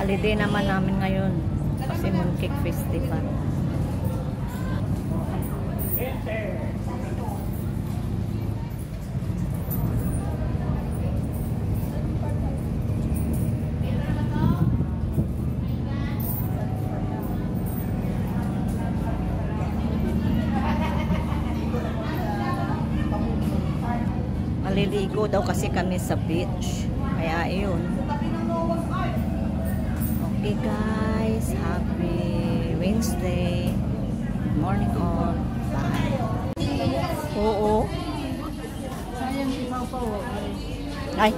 Holiday naman namin ngayon kasi Mooncake Festival. Maliligo daw kasi kami sa beach. Kaya ayun. Okay guys, happy Wednesday. Morning all. Bye. Oo. Sayang si Papa. Ay.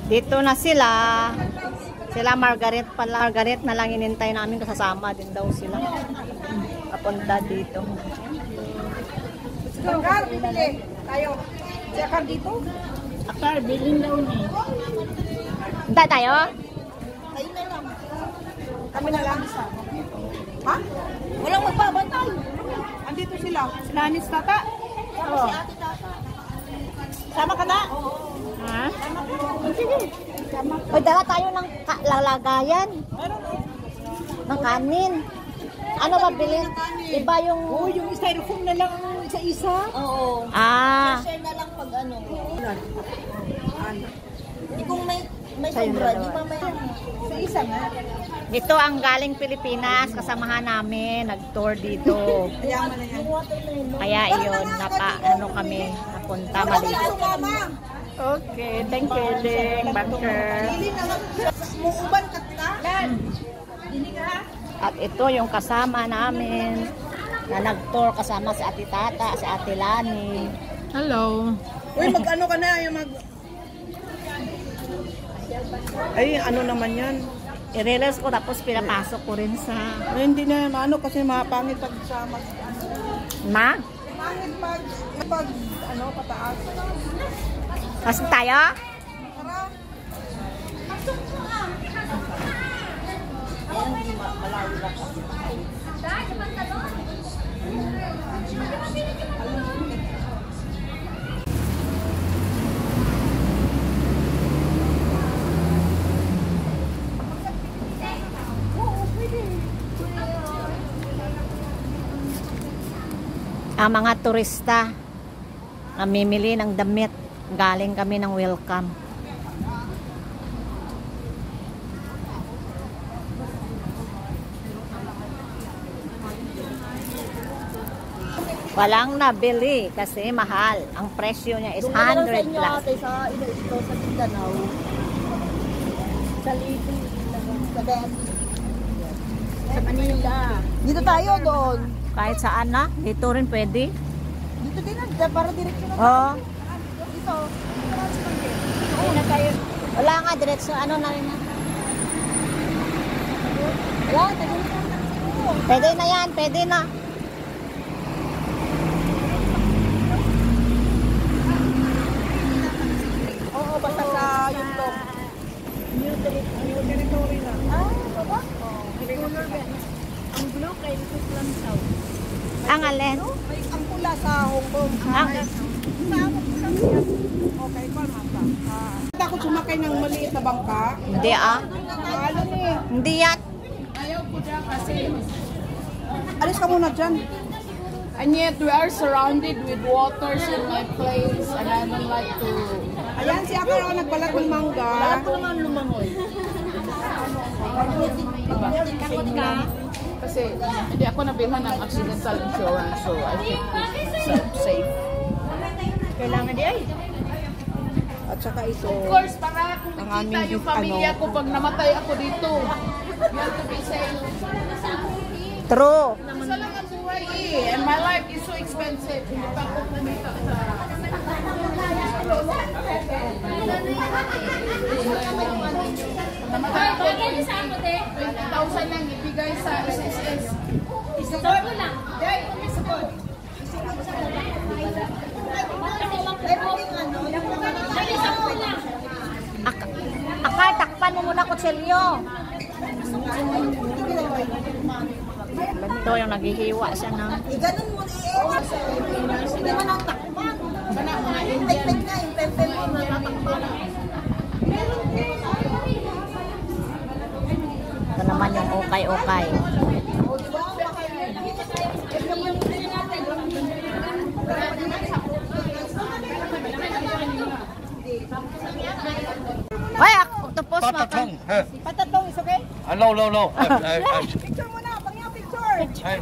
Dito na sila. Sila Margaret pala. Margaret na lang inintay namin, kasama din daw sila. Papunta dito. Akar, bibili. Tayo. Si Akar dito? Akar, bilhin daw niya. Hintay tayo? Tayo na lang. Kami na lang isa. Ha? Walang magbabantay. Andito sila. Sila Anis Tata? Oo. Si Ate Tata. Sama ka na? Ha? Sige. Uy, dala tayo ng lalagayan. Ng kanin. Ano ba bilhin? Iba yung... Oo, yung styrofoam na lang isa-isa. Oo. Ah. Share na lang pag ano. Kung may sobra, di mamaya. Sa isa nga. Ito ang galing Pilipinas. Kasamahan namin. Nag-tour dito. Ayaman na yan. Kaya iyon. Ano kami. Napunta maligo. Okay. Thank you, Ding. Banker. Muuban ka ta? Hindi ka ha? At ito yung kasama namin na nag-tour kasama si Ate Tata, si Ate Lani. Hello. Uy, mag-ano ka na, yung mag... Ay, ano naman yan? I-realize ko tapos pinapasok ko rin sa... Ay, hindi na ano kasi mapangit pag sama. Ma? Pangit pag ano, pataas. Pasok tayo? Tara. Ang mga turista namimili ng damit, galing kami ng welcome. Walang nabili kasi mahal. Ang presyo niya is 100 plus. Sa ito sa Mindanao. Sa Lido. Sa Manila. Dito tayo doon. Kahit saan na, dito rin pwede. Dito din na, para direksyon na. Oo. Dito. Ayun na tayo. Wala nga, direksyon. Ano na rin na? Wala, Pwede na yan, pwede na. Oo, basta sa yung dog. New territory na. Ah, baba? Ang blue kay Likus Lansaw. Ang alin? Ang pula sa Hong Kong. Okay, kung mata. Takot sumakay ng maliit na bangka. Hindi ah. Alam eh. Hindi yan. Ayaw ko dyan kasi. Alis ka muna dyan. And yet we are surrounded with waters in my place and I don't like to... Ayan, si Akar ang nagbalat ng mangga. Wala ko naman lumangoy. Takot ka? Kasi hindi ako nabilhan ng accidental insurance so I think it's safe. Kailangan di ay. At saka ito. Of course, para kung Ang makita aming yung pamilya ko pag namatay ako dito. You have to be safe. True. Isa lang ang buhay eh. And my life is so expensive. Hindi pa ako kumita sa... 1,000 lang ibigay sa SSS. Isukod lang. Day, isukod. Akay, takpan mo muna kutsilyo. Ito yung naghihiwa siya ng... Ganun mo i-ewas. Hindi man ang takpan. Sana mga Indian. Pepet nga, yung pepet mo na tatakpan. Ito naman yung ukay-ukay. Hoy, octopus makan. Patatong. Patatong, is okay? No, no, no. Picture mo na, pangya picture. Okay,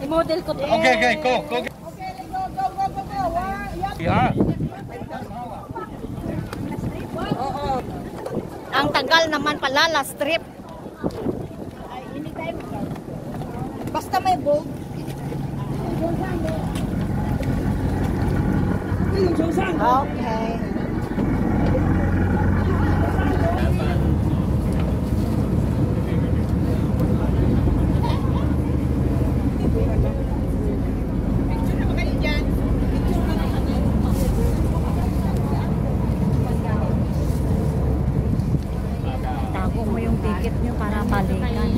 I-model ko to. okay, go. Okay, go. Yeah. Ang tagal naman pala, last trip. Basta may boat. Okay. Tago mo yung ticket nyo para balikan.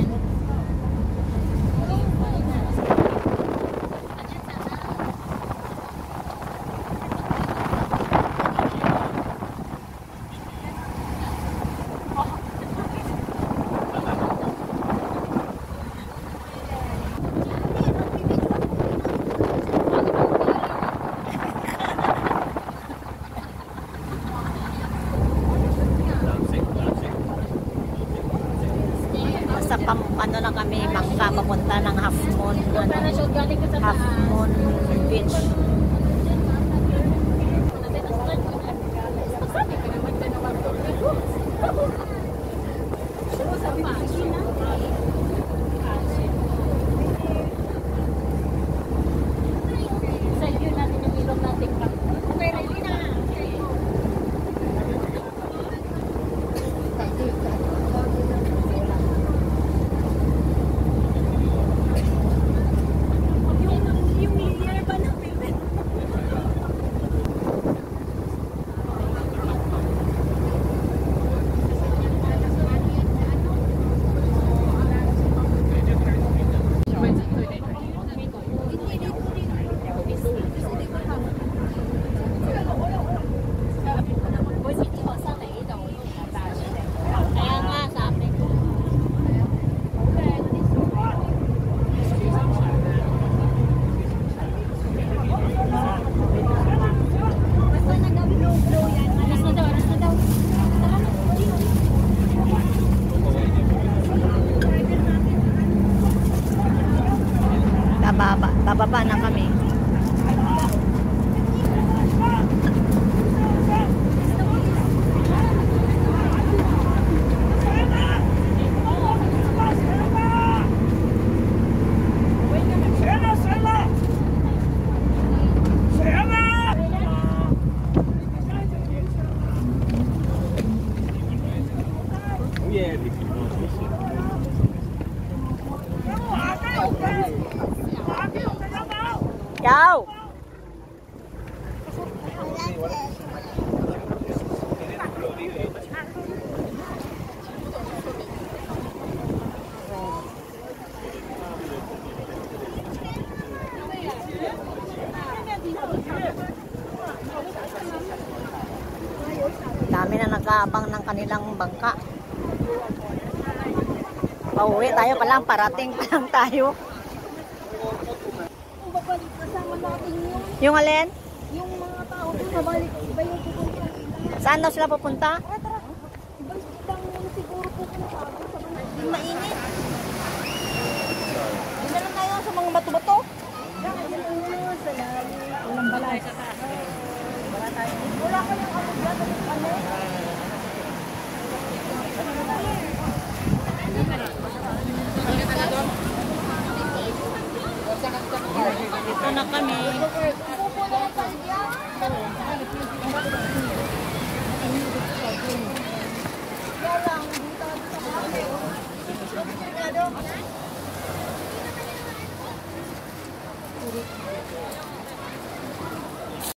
Sa ano na kami, Bangka, papunta ng Half Moon Beach. Bababa na kami. Ciao. Dami na nag-aabang ng kanilang bangka. Pauwi tayo pa lang, parating pa lang tayo. Yung alin? Yung mga tao doon, mabalik. Iba yung pupunta. Saan daw sila pupunta? Ibalik lang siguro pupunta. Mainit. Doon na lang tayo sa mga bato-bato. Walang balay. Wala ka yung ano dyan. Ano? Dito na kami. Kaya lang, dito sa